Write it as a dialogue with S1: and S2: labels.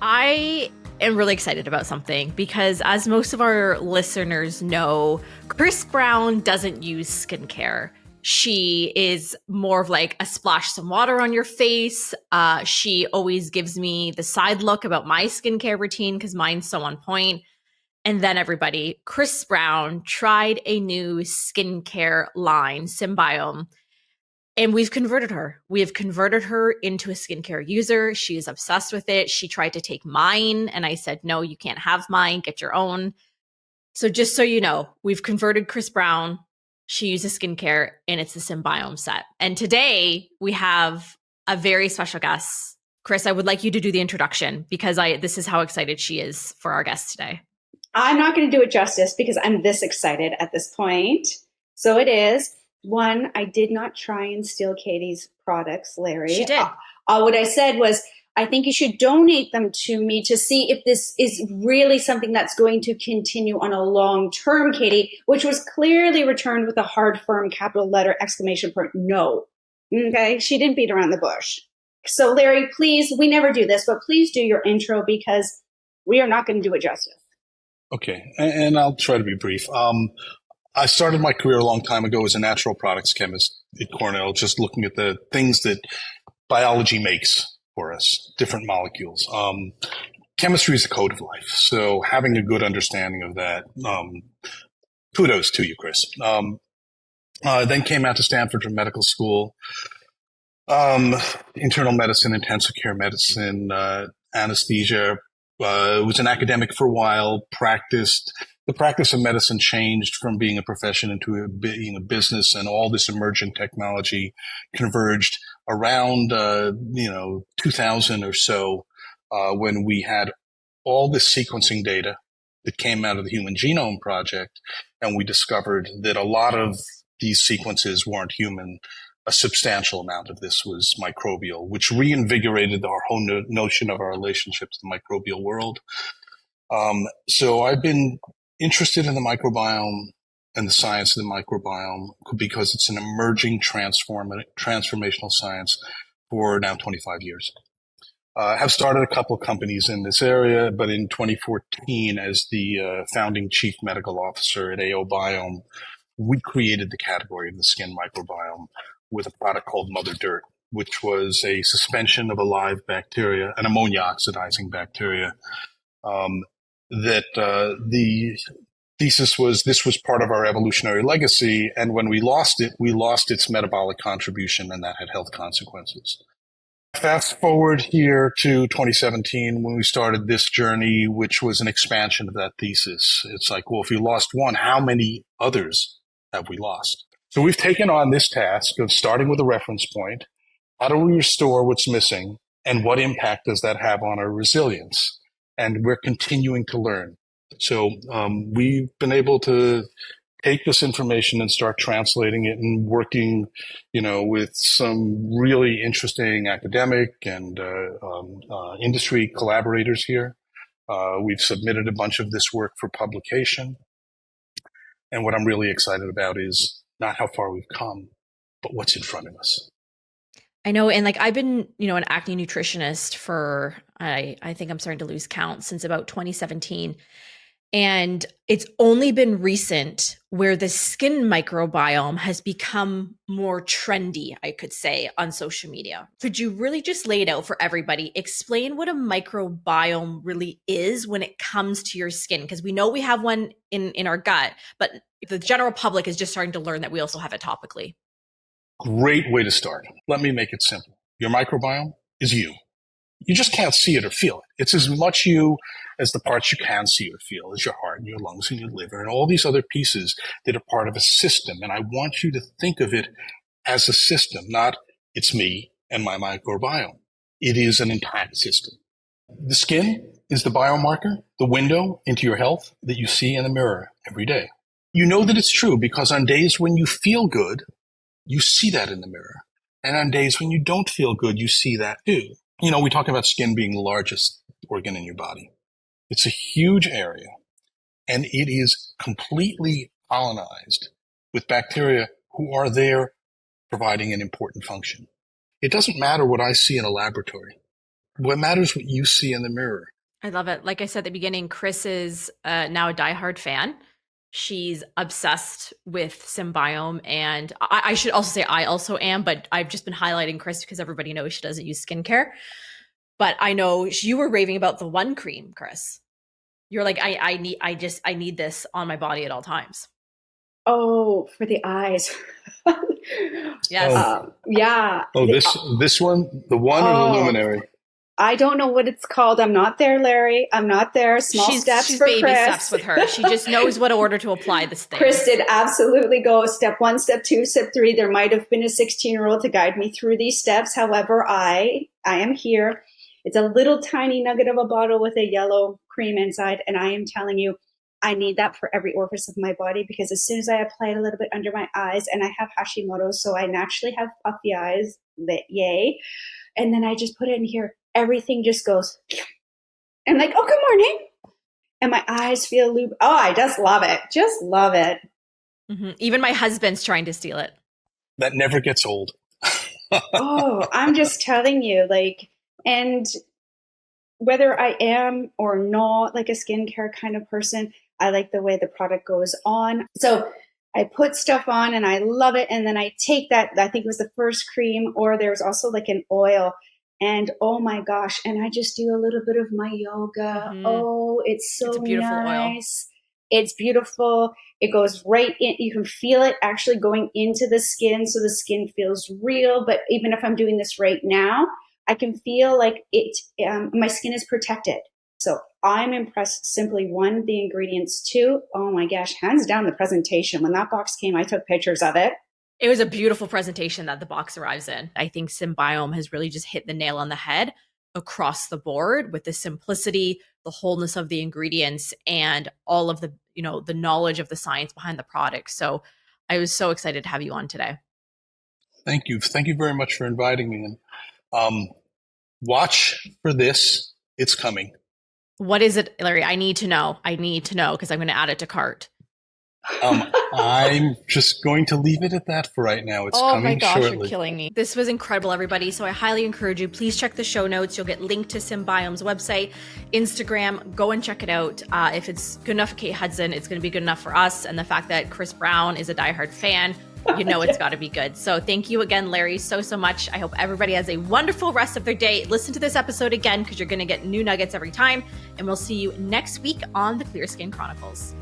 S1: I am really excited about something because, as most of our listeners know, Chris Brown doesn't use skincare. She is more of like a splash some water on your face. She always gives me the side look about my skincare routine because mine's so on point. And then everybody, Chris Brown tried a new skincare line, Symbiome, and we've converted her. We have converted her into a skincare user. She is obsessed with it. She tried to take mine, and I said, no, you can't have mine. Get your own. So just so you know, we've converted Chris Brown. She uses skincare, and it's the Symbiome set. And today we have a very special guest. Chris, I would like you to do the introduction because this is how excited she is for our guest today.
S2: I'm not going to do it justice because I'm this excited at this point. So it is. One, I did not try and steal Katie's products, Larry.
S1: She did.
S2: What I said was, I think you should donate them to me to see if this is really something that's going to continue on a long term, Katie, which was clearly returned with a hard, firm capital letter exclamation point. No. Okay. She didn't beat around the bush. So Larry, please, we never do this, but please do your intro because we are not going to do it justice.
S3: Okay. And I'll try to be brief. I started my career a long time ago as a natural products chemist at Cornell, just looking at the things that biology makes for us, different molecules. Chemistry is the code of life. So having a good understanding of that, kudos to you, Chris. Then came out to Stanford for medical school, internal medicine, intensive care medicine, anesthesia. Was an academic for a while, practiced. The practice of medicine changed from being a profession into being a business, and all this emergent technology converged around 2000 or so, when we had all this sequencing data that came out of the Human Genome Project, and we discovered that a lot of these sequences weren't human. A substantial amount of this was microbial, which reinvigorated our whole notion of our relationship to the microbial world. So I've been interested in the microbiome and the science of the microbiome because it's an emerging transformational science for now 25 years. I have started a couple of companies in this area, but in 2014, as the founding chief medical officer at AO Biome, we created the category of the skin microbiome with a product called Mother Dirt, which was a suspension of a live bacteria, an ammonia oxidizing bacteria, that the thesis was this was part of our evolutionary legacy, and when we lost its metabolic contribution, and that had health consequences. Fast forward here to 2017 when we started this journey, which was an expansion of that thesis. It's like, well, if you lost one, how many others have we lost? So we've taken on this task of starting with a reference point. How do we restore what's missing, and what impact does that have on our resilience? And we're continuing to learn. So we've been able to take this information and start translating it and working, with some really interesting academic and industry collaborators here. We've submitted a bunch of this work for publication. And what I'm really excited about is not how far we've come, but what's in front of us.
S1: I know. And I've been, an acne nutritionist for, I think I'm starting to lose count since about 2017. And it's only been recent where the skin microbiome has become more trendy, I could say, on social media. Could you really just lay it out for everybody? Explain what a microbiome really is when it comes to your skin, because we know we have one in our gut, but the general public is just starting to learn that we also have it topically.
S3: Great way to start. Let me make it simple. Your microbiome is you. You just can't see it or feel it. It's as much you as the parts you can see or feel, as your heart and your lungs and your liver and all these other pieces that are part of a system. And I want you to think of it as a system, not it's me and my microbiome. It is an intact system. The skin is the biomarker, the window into your health that you see in the mirror every day. You know that it's true because on days when you feel good, you see that in the mirror. And on days when you don't feel good, you see that too. We talk about skin being the largest organ in your body. It's a huge area, and it is completely colonized with bacteria who are there providing an important function. It doesn't matter what I see in a laboratory. What matters is what you see in the mirror.
S1: I love it. Like I said at the beginning, Chris is now a diehard fan. She's obsessed with Symbiome. And I should also say I also am, but I've just been highlighting Chris because everybody knows she doesn't use skincare. But I know you were raving about the one cream, Chris. You're like, I need this on my body at all times.
S2: Oh, for the eyes.
S1: Yes.
S2: Yeah.
S3: Oh, this one, the one or the luminary?
S2: I don't know what it's called. I'm not there, Larry. I'm not there. She's for
S1: baby
S2: Chris.
S1: steps with her. She just knows what order to apply this thing.
S2: Chris did absolutely go step 1, step 2, step 3. There might have been a 16-year-old to guide me through these steps. However, I am here. It's a little tiny nugget of a bottle with a yellow cream inside. And I am telling you, I need that for every orifice of my body, because as soon as I apply it a little bit under my eyes, and I have Hashimoto's, so I naturally have puffy eyes, yay. And then I just put it in here. Everything just goes, I'm like, oh, good morning. And my eyes feel lube. Oh, I just love it. Just love it.
S1: Mm-hmm. Even my husband's trying to steal it.
S3: That never gets old.
S2: Oh, I'm just telling you, like, and whether I am or not like a skincare kind of person, I like the way the product goes on. So I put stuff on and I love it. And then I take that, I think it was the first cream, or there's also like an oil. And oh my gosh, and I just do a little bit of my yoga. Mm-hmm. Oh, it's so nice. Oil. It's beautiful. It goes right in. You can feel it actually going into the skin. So the skin feels real. But even if I'm doing this right now, I can feel like it. My skin is protected. So I'm impressed. Simply, 1, the ingredients. 2, oh my gosh, hands down the presentation. When that box came, I took pictures of it.
S1: It was a beautiful presentation that the box arrives in. I think Symbiome has really just hit the nail on the head across the board with the simplicity, the wholeness of the ingredients, and all of the, the knowledge of the science behind the product. So I was so excited to have you on today.
S3: Thank you. Thank you very much for inviting me in. Watch for this. It's coming.
S1: What is it, Larry? I need to know because I'm going to add it to cart.
S3: I'm just going to leave it at that for right now. It's coming shortly. Oh my gosh,
S1: you're killing me. This was incredible, everybody. So I highly encourage you, please check the show notes. You'll get linked to Symbiome's website, Instagram. Go and check it out. If it's good enough for Kate Hudson, it's going to be good enough for us. And the fact that Chris Brown is a diehard fan, it's got to be good. So thank you again, Larry, so much. I hope everybody has a wonderful rest of their day. Listen to this episode again because you're going to get new nuggets every time. And we'll see you next week on the Clear Skin Chronicles.